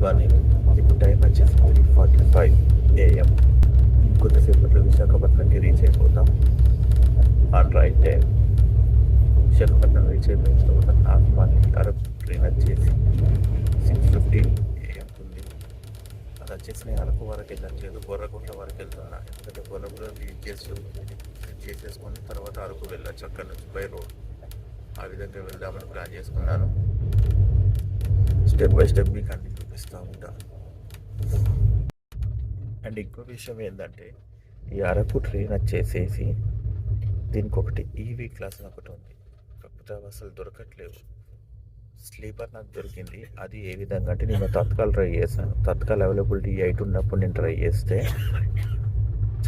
Morning. ఇప్పుడు time వచ్చేసి 3:45 AM. కొద్దిసేపట్లో విశాఖపట్నంకి రీచ్ అయిపోతాం. On right time Visakhapatnam reach అయిపోయిన తర్వాత నాకు మళ్ళీ అరకు ట్రైన్ వచ్చేసి 6:15 AM ఉంది. అది వచ్చేసి నేను అరకు వరకు వెళ్ళట్లేదు, బొర్రగుంట వరకు వెళ్తున్నా. ఎందుకంటే బొర్ర కూడా చేసేసుకొని తర్వాత అరకు వెళ్ళచ్చు అక్కడ నుంచి బై రోడ్. ఆ విధంగా వెళ్దామని ప్లాన్ చేసుకున్నాను. స్టెప్ బై స్టెప్ మీకు అన్ని చూపిస్తూ ఉంటాను. అండ్ ఇంకో విషయం ఏంటంటే ఈ అరకు ట్రైన్ వచ్చేసేసి దీనికి ఒకటి ఈవీ క్లాస్ అని ఒకటి ఉంది, కాకపోతే అవి అసలు దొరకట్లేవు. స్లీపర్ నాకు దొరికింది. అది ఏ విధంగా అంటే నేను తత్కాల్ ట్రై చేశాను. తత్కాల్ అవైలబిలిటీ 8 ఉన్నప్పుడు నేను ట్రై చేస్తే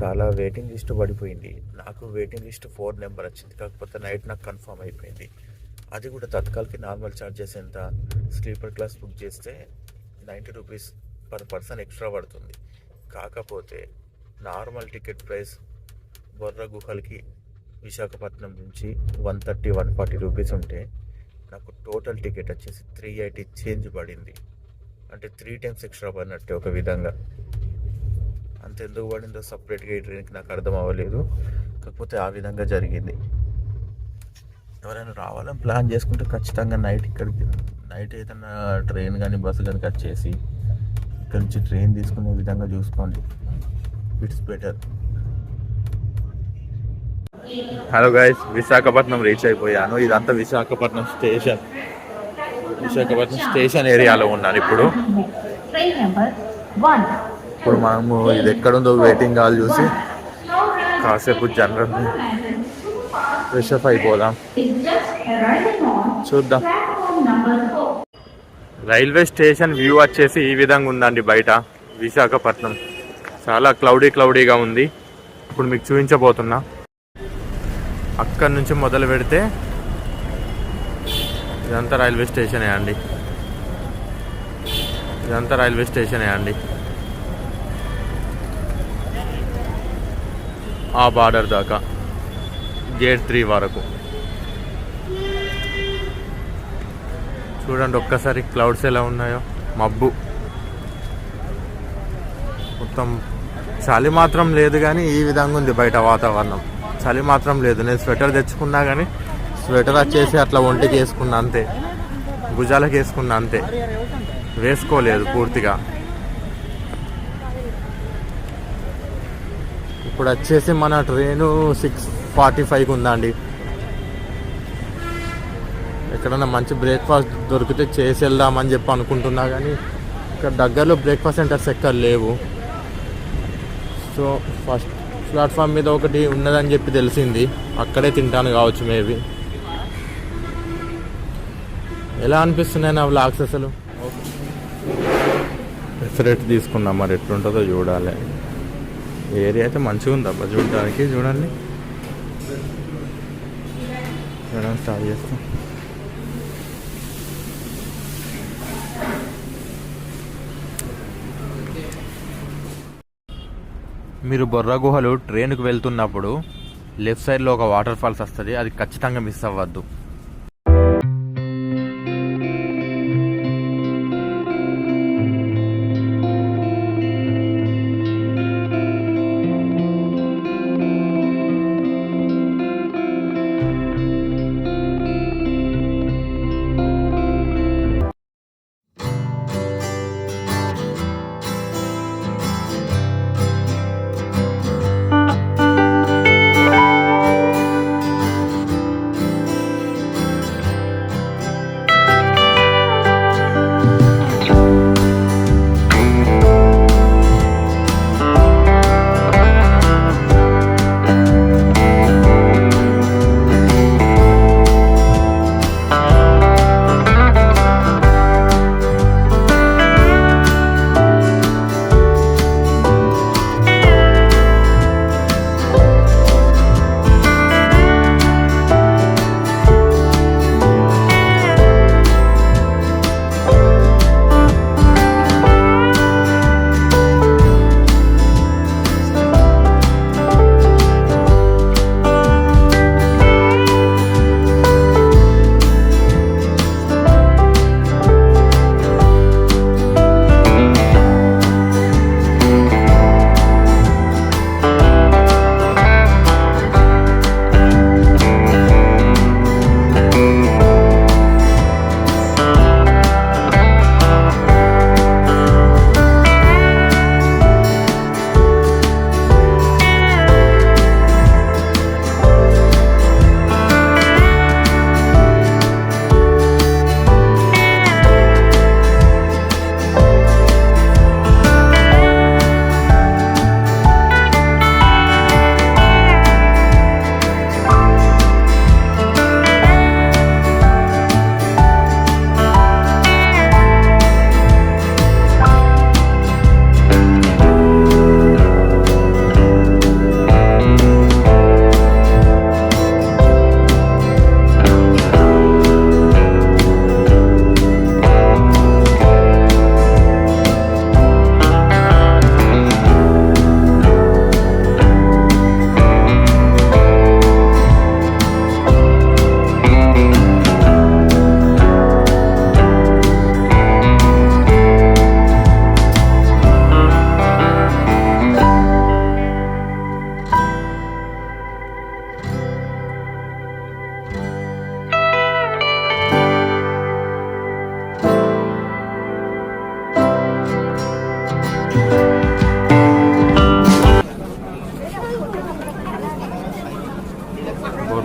చాలా వెయిటింగ్ లిస్ట్ పడిపోయింది. నాకు వెయిటింగ్ లిస్ట్ 4 నెంబర్ వచ్చింది, కాకపోతే నైట్ నాకు కన్ఫర్మ్ అయిపోయింది. అది కూడా తత్కాల్కి నార్మల్ ఛార్జెస్ ఎంత, స్లీపర్ క్లాస్ బుక్ చేస్తే 90 రూపీస్ పర్ పర్సన్ ఎక్స్ట్రా పడుతుంది. కాకపోతే నార్మల్ టికెట్ ప్రైస్ బొర్ర గుహలకి విశాఖపట్నం నుంచి 130-140 రూపీస్ ఉంటే నాకు టోటల్ టికెట్ వచ్చేసి 380 చేంజ్ పడింది. అంటే 3 టైమ్స్ ఎక్స్ట్రా పడినట్టే ఒక విధంగా. అంతెందుకు పడిందో సపరేట్గా ఈ ట్రైన్కి నాకు అర్థం అవ్వలేదు, కాకపోతే ఆ విధంగా జరిగింది. ఎవరైనా రావాలని ప్లాన్ చేసుకుంటే ఖచ్చితంగా నైట్ ఏదైనా ట్రైన్ కానీ బస్సు కానీ వచ్చేసి ఇక్కడ నుంచి ట్రైన్ తీసుకునే విధంగా చూసుకోండి. It's better. Hello guys, Visakhapatnam reach అయిపోయాను. ఇదంతా విశాఖపట్నం స్టేషన్ ఏరియాలో ఉన్నాను ఇప్పుడు. మనము ఇది ఎక్కడుందో వెయిటింగ్ హాల్ చూసి కాసేపు జనరల్ ఫ్రెషప్ అయిపోదాం, చూద్దాం. రైల్వే స్టేషన్ వ్యూ వచ్చేసి ఈ విధంగా ఉందండి. బయట విశాఖపట్నం చాలా క్లౌడీగా ఉంది. ఇప్పుడు మీకు చూపించబోతున్నా. అక్కడి నుంచి మొదలు పెడితే ఇదంతా రైల్వే స్టేషనే అండి. ఆ బార్డర్ దాకా గేట్ 3 వరకు చూడండి. ఒక్కసారి క్లౌడ్స్ ఎలా ఉన్నాయో, మబ్బు మొత్తం. చలి మాత్రం లేదు కానీ ఈ విధంగా ఉంది బయట వాతావరణం. చలి మాత్రం లేదు. నేను స్వెటర్ తెచ్చుకున్నా కానీ స్వెటర్ వచ్చేసి అట్లా ఒంటికి వేసుకున్నా అంతే, భుజాలకు వేసుకున్నా అంతే, వేసుకోలేదు పూర్తిగా. ఇప్పుడు వచ్చేసి మన ట్రైను 6:45కి ఉందండి. ఎక్కడన్నా మంచి బ్రేక్ఫాస్ట్ దొరికితే చేసి వెళ్దామని చెప్పి అనుకుంటున్నా కానీ ఇక్కడ దగ్గరలో బ్రేక్ఫాస్ట్ సెంటర్స్ ఎక్కడ లేవు. సో ఫస్ట్ ప్లాట్ఫామ్ మీద ఒకటి ఉన్నదని చెప్పి తెలిసింది, అక్కడే తింటాను కావచ్చు మేబీ. ఎలా అనిపిస్తున్నాయి నా వ్లాగ్స్ అసలు? పెసరెట్ తీసుకున్నాం, మరి ఎట్లుంటుందో చూడాలి. ఏరియా అయితే మంచిగా ఉంది అబ్బా చూడడానికి. చూడండి స్టార్ట్ చేస్తాం. మీరు బొర్రా గుహలు ట్రైన్కి వెళ్తున్నప్పుడు లెఫ్ట్ సైడ్లో ఒక వాటర్ ఫాల్స్ వస్తుంది, అది ఖచ్చితంగా మిస్ అవ్వద్దు.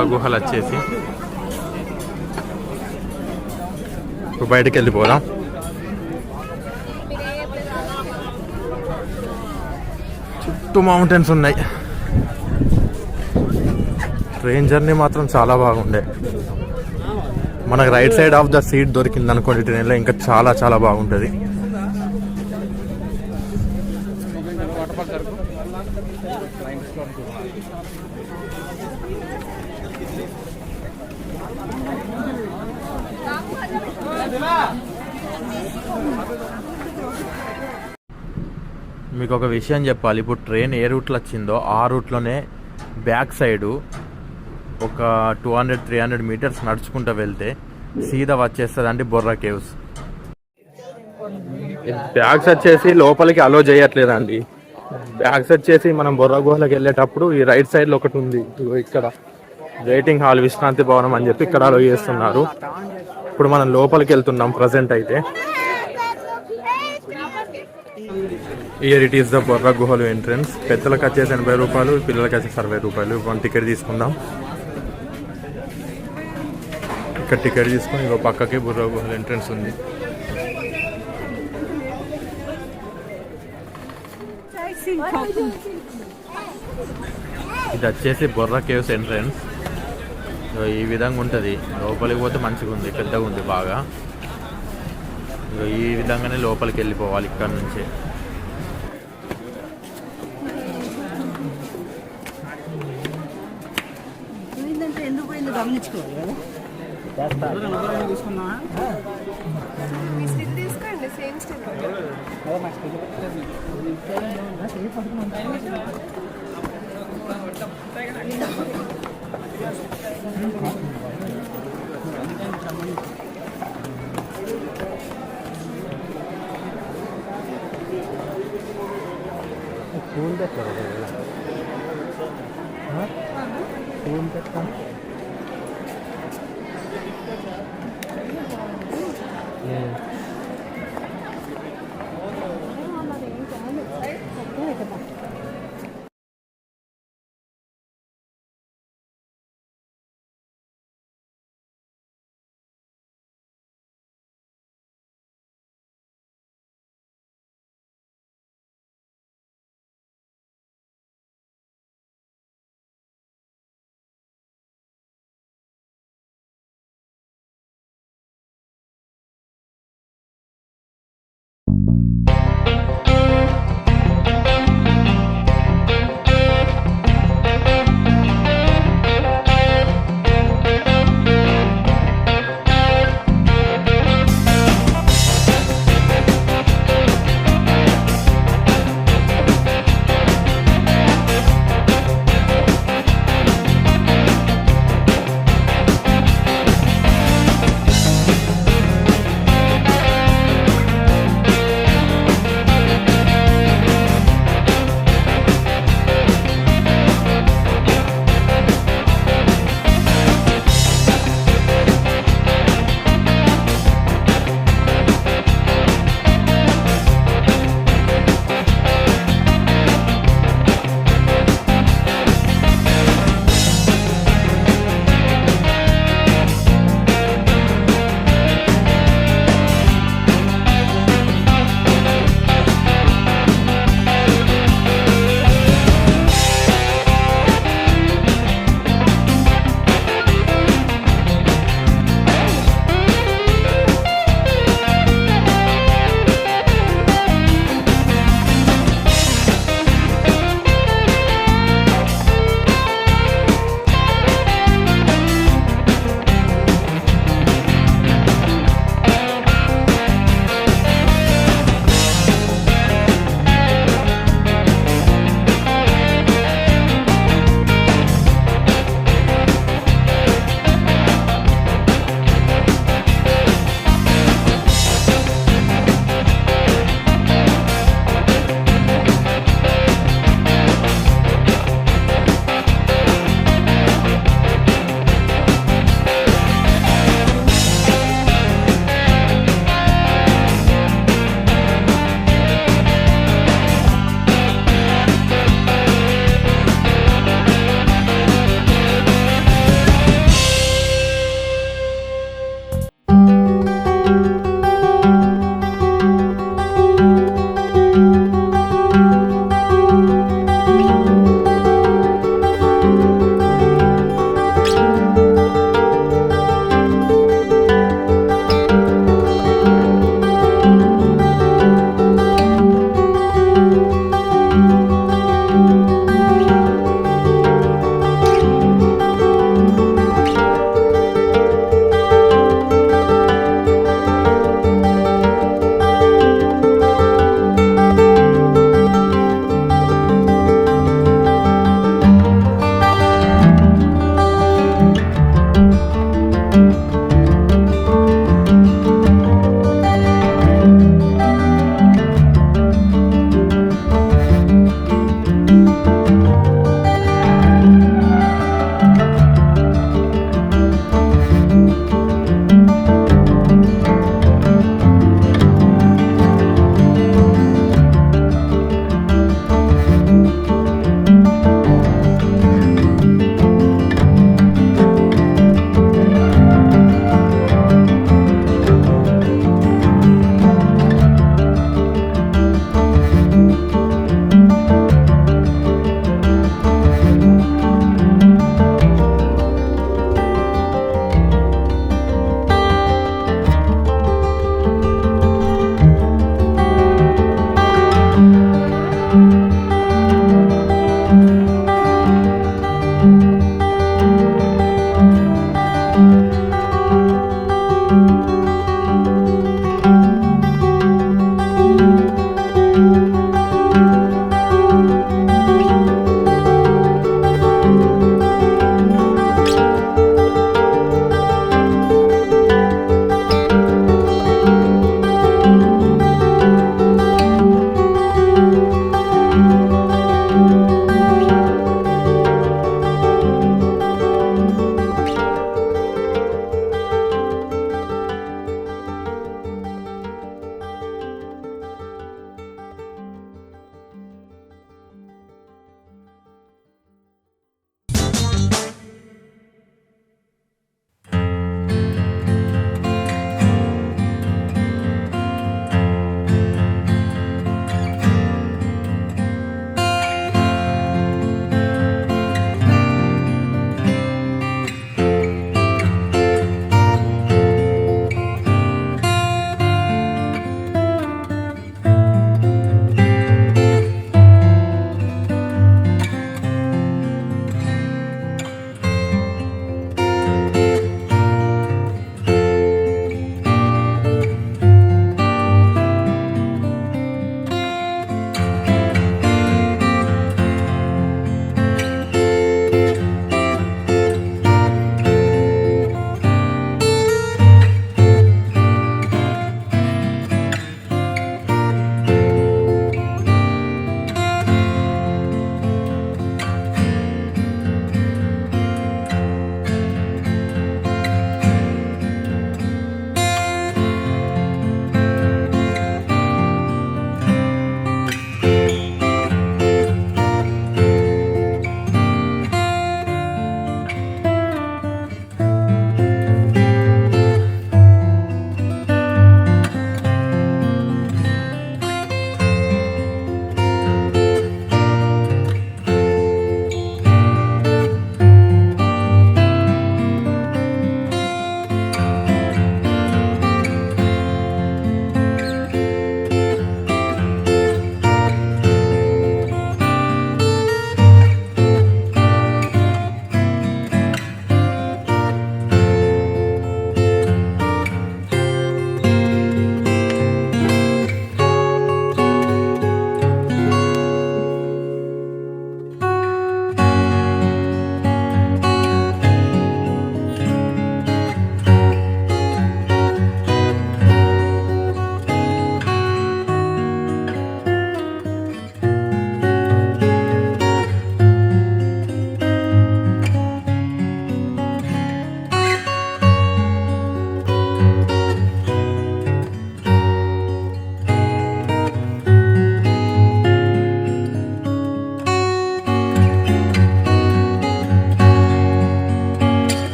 బొర్రా గుహలు వచ్చేసి ఇప్పుడు బయటకు వెళ్ళిపోదాం. చుట్టూ మౌంటైన్స్ ఉన్నాయి. ట్రైన్ జర్నీ మాత్రం చాలా బాగుండే. మనకు right side of the seat దొరికింది అనుకోండి ట్రైన్లో, ఇంకా చాలా చాలా బాగుంటుంది. మీకు ఒక విషయం చెప్పాలి, ఇప్పుడు ట్రైన్ ఏ రూట్లో వచ్చిందో ఆ రూట్లోనే బ్యాక్ సైడు ఒక 200-300 మీటర్స్ నడుచుకుంటూ వెళ్తే సీదా వచ్చేస్తుందండి బొర్రా కేవ్స్. బ్యాగ్స్ వచ్చేసి లోపలికి అలో చేయట్లేదండి. బ్యాగ్స్ వచ్చేసి మనం బొర్రా గుహలోకి వెళ్ళేటప్పుడు ఈ రైట్ సైడ్లో ఒకటి ఉంది, ఇక్కడ వెయిటింగ్ హాల్ విశ్రాంతి భవనం అని చెప్పి ఇక్కడ అలో చేస్తున్నారు. ఇప్పుడు మనం లోపలికి వెళ్తున్నాం ప్రజెంట్ అయితే. Year it is the Borra గుహలు ఎంట్రన్స్. పెద్దలకు వచ్చేసి 80 రూపాయలు, పిల్లలకి వచ్చేసి 60 రూపాయలు. వన్ టికెట్ తీసుకుందాం. ఇక్కడ టికెట్ తీసుకుని ఇంకో పక్కకి బొర్రా గుహలు ఎంట్రన్స్ ఉంది. ఇది వచ్చేసి బొర్రా కేవ్స్ ఎంట్రన్స్. ఈ విధంగా ఉంటుంది. లోపలికి పోతే మంచిగా ఉంది, పెద్దగా ఉంది బాగా. ఈ విధంగానే లోపలికి వెళ్ళిపోవాలి ఇక్కడ నుంచి.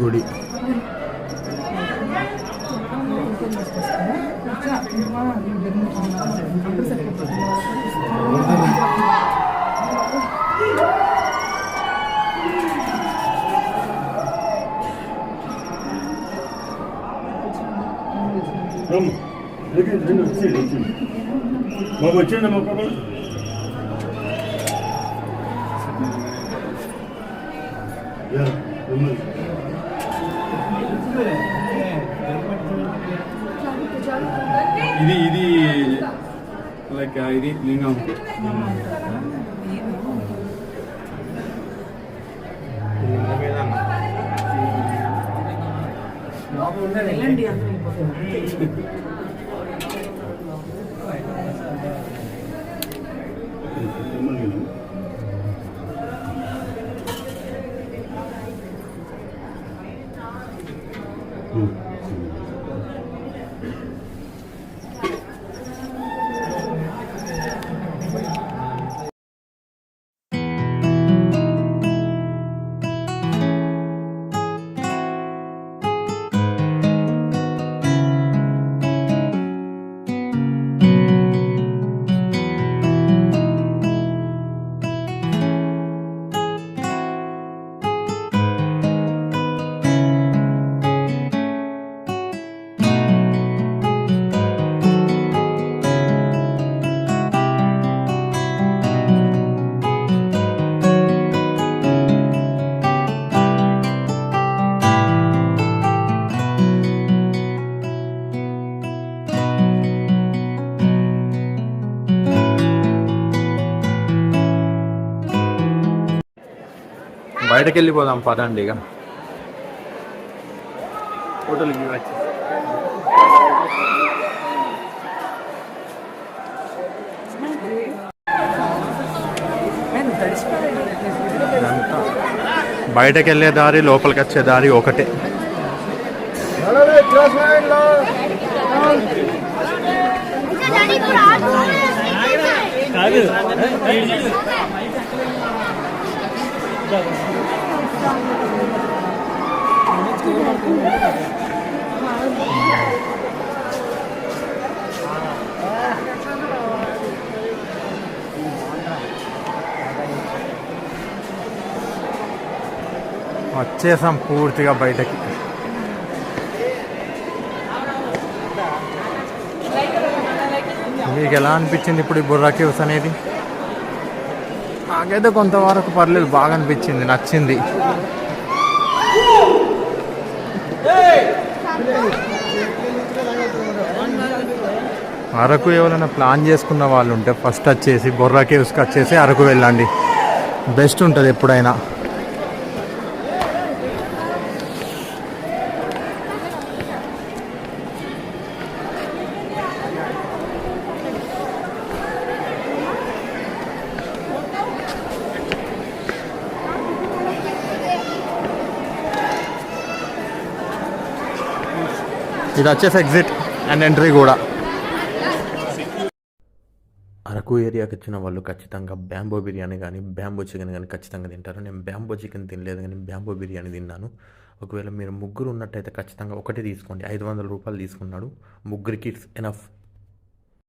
గుడి. ఇది లైక్ ఇది లింగం. బయటకు వెళ్ళిపోదాం పదండి. ఇక హోటల్కి వచ్చి బయటకు వెళ్ళే దారి లోపలికి వచ్చే దారి ఒకటే. వచ్చేసాం పూర్తిగా బయటకి. మీకు ఎలా అనిపించింది ఇప్పుడు ఈ బుర్రా కేవ్స్ అనేది? నాకైతే కొంతవరకు పర్లేదు, బాగా అనిపించింది, నచ్చింది. అరకు ఎవరైనా ప్లాన్ చేసుకున్న వాళ్ళు ఉంటే ఫస్ట్ వచ్చేసి బొర్రా కేవ్స్కి వచ్చేసి అరకు వెళ్ళండి, బెస్ట్ ఉంటుంది ఎప్పుడైనా. ఇది వచ్చేసి ఎగ్జిట్ అండ్ ఎంట్రీ కూడా. అరకు ఏరియాకి వచ్చిన వాళ్ళు ఖచ్చితంగా బ్యాంబో బిర్యానీ కానీ బ్యాంబో చికెన్ కానీ ఖచ్చితంగా తింటారు. నేను బ్యాంబో చికెన్ తినలేదు కానీ బ్యాంబో బిర్యానీ తిన్నాను. ఒకవేళ మీరు ముగ్గురు ఉన్నట్టయితే ఖచ్చితంగా ఒకటి తీసుకోండి. 500 రూపాయలు తీసుకున్నాడు, ముగ్గురికి ఇట్స్ ఎనఫ్.